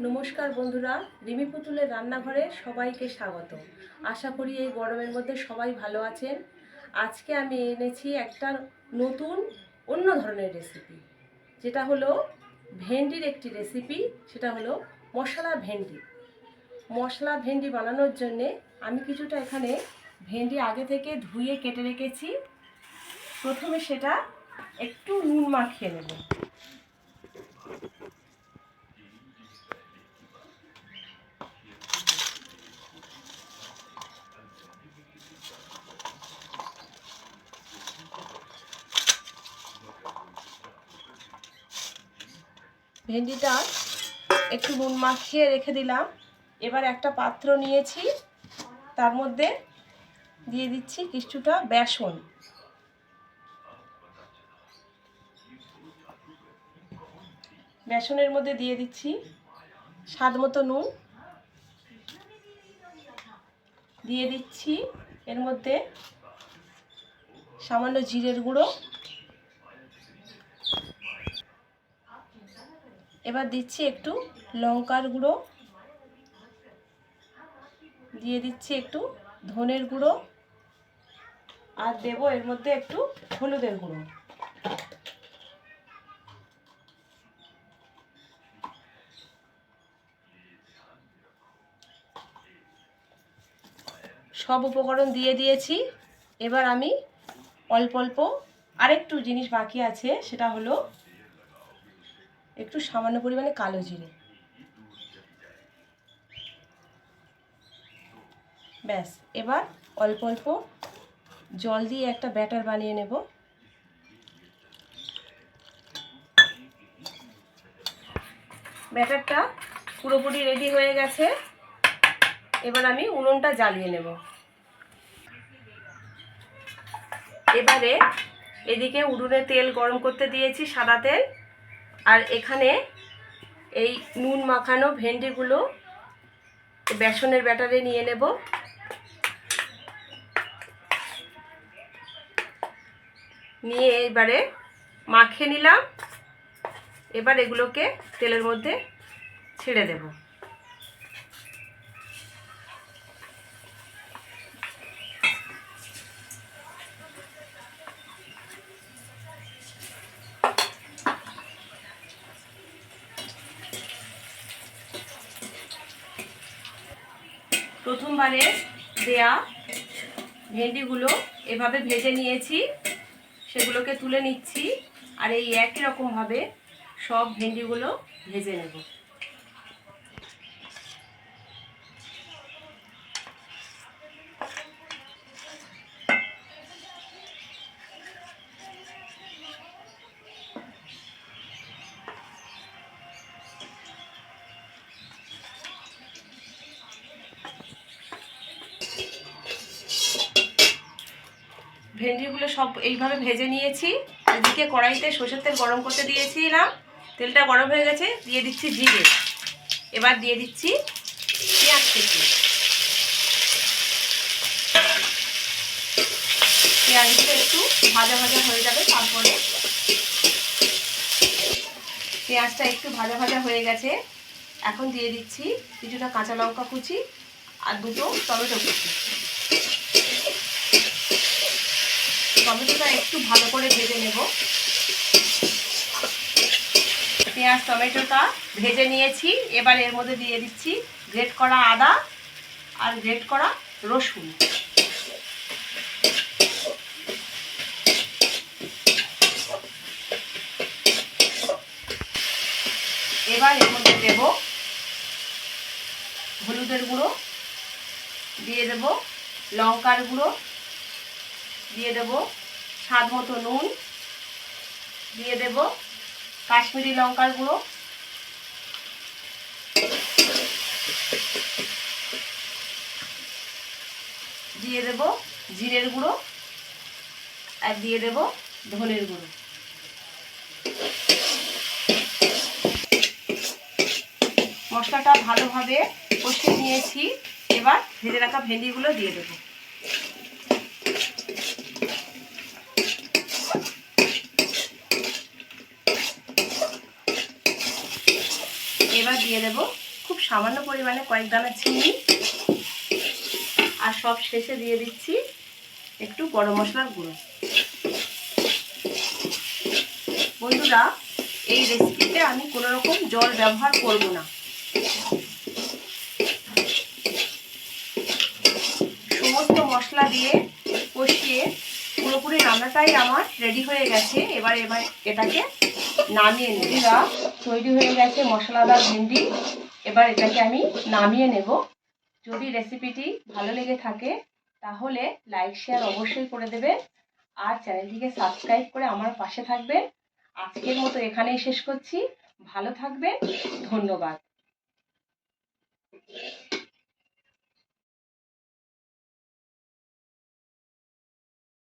নমস্কার বন্ধুরা, রিমি পুতুলের রান্নাঘরে সবাইকে স্বাগত। আশা করি এই গরমের মধ্যে সবাই ভালো আছেন। আজকে আমি এনেছি একটা নতুন অন্য ধরনের রেসিপি, যেটা হলো ভেন্ডির একটি রেসিপি। সেটা হলো মশলা ভেন্ডি। মশলা ভেন্ডি বানানোর জন্যে আমি কিছুটা এখানে ভেন্ডি আগে থেকে ধুয়ে কেটে রেখেছি। প্রথমে সেটা একটু নুন মাখিয়ে নেব। ভেন্ডিটা একটু নুন মাখিয়ে রেখে দিলাম। এবার একটা পাত্র নিয়েছি, তার মধ্যে দিয়ে দিচ্ছি কিছুটা বেসন। বেসনের মধ্যে দিয়ে দিচ্ছি স্বাদ মতো নুন, দিয়ে দিচ্ছি এর মধ্যে সামান্য জিরের গুঁড়ো। এবার দিচ্ছি একটু লঙ্কার গুঁড়ো, দিয়ে দিচ্ছি একটু ধনের গুঁড়ো, আর দেবো এর মধ্যে একটু হলুদের গুঁড়ো। সব উপকরণ দিয়ে দিয়েছি। এবার আমি অল্প অল্প আরেকটু জিনিস বাকি আছে, সেটা হলো একটু সামান্য পরিমাণে কালো জিরে। ব্যাস, এবার অল্প অল্প জল দিয়ে একটা ব্যাটার বানিয়ে নেব। ব্যাটারটা পুরোপুরি রেডি হয়ে গেছে। এবার আমি উনুনটা জ্বালিয়ে নেব। এবারে এদিকে উনুনে তেল গরম করতে দিয়েছি, সাদা তেল। আর এখানে এই নুন মাখানো ভেন্ডিগুলো বেসনের ব্যাটারে নিয়ে নেব। নিয়ে এবারে মাখিয়ে নিলাম। এবার এগুলোকে তেলের মধ্যে ছেড়ে দেব। প্রথমবারে দেয়া ভেন্ডিগুলো এভাবে ভেজে নিয়েছি, সেগুলোকে তুলে নিচ্ছি। আর এই একই রকমভাবে সব ভেন্ডিগুলো ভেজে নেব। ভেন্ডিগুলো সব এইভাবে ভেজে নিয়েছি। এদিকে কড়াইতে সরষের তেল গরম করতে দিয়েছিলাম। তেলটা গরম হয়ে গেছে, দিয়ে দিচ্ছি জিরে। এবার দিয়ে দিচ্ছি পেঁয়াজ কুচি। পেঁয়াজগুলো একটু ভাজা ভাজা হয়ে যাবে। তারপরে পেঁয়াজটা একটু ভাজা ভাজা হয়ে গেছে, এখন দিয়ে দিচ্ছি কিছুটা কাঁচা লঙ্কা কুচি আর দুটো টমেটো কুচি। টমেটোটা একটু ভালো করে ভেজে নেব। পেঁয়াজ টমেটোটা ভেজে নিয়েছি। এবার এর মধ্যে দিয়ে দিচ্ছি গ্রেট করা আদা আর গ্রেট করা রসুন। এবার এর মধ্যে দেব হলুদের গুঁড়ো, দিয়ে দেব লঙ্কার গুঁড়ো, দিয়ে দেব স্বাদ মতো নুন, দিয়ে দেব কাশ্মীরি লঙ্কার গুঁড়ো, দিয়ে দেব জিরের গুঁড়ো, আর দিয়ে দেব ধনের গুঁড়ো। মশলাটা ভালোভাবে কষিয়ে নিয়েছি। এবার ভেজে রাখা ভেন্ডিগুলো দিয়ে দেব। এবার দিয়ে দেব খুব সামান্য পরিমাণে কয়েক দানা চিনি, আর সব শেষে দিয়ে দিচ্ছি একটু গরম মশলার গুঁড়ো। বন্ধুরা, এই রেসিপিতে আমি কোনো রকম জল ব্যবহার করব না। সমস্ত মশলা দিয়ে কষিয়ে পুরোপুরি রান্নাটাই আমার রেডি হয়ে গেছে। এবার এটাকে নামিয়ে নেব। তৈরি হয়ে গেছে মশলাদার ভেন্ডি। এবার এটাকে আমি নামিয়ে নেব। যদি রেসিপিটি ভালো লেগে থাকে তাহলে লাইক শেয়ার অবশ্যই করে দেবেন, আর চ্যানেলটিকে সাবস্ক্রাইব করে আমার পাশে থাকবেন। আজকের মতো এখানেই শেষ করছি। ভালো থাকবেন, ধন্যবাদ।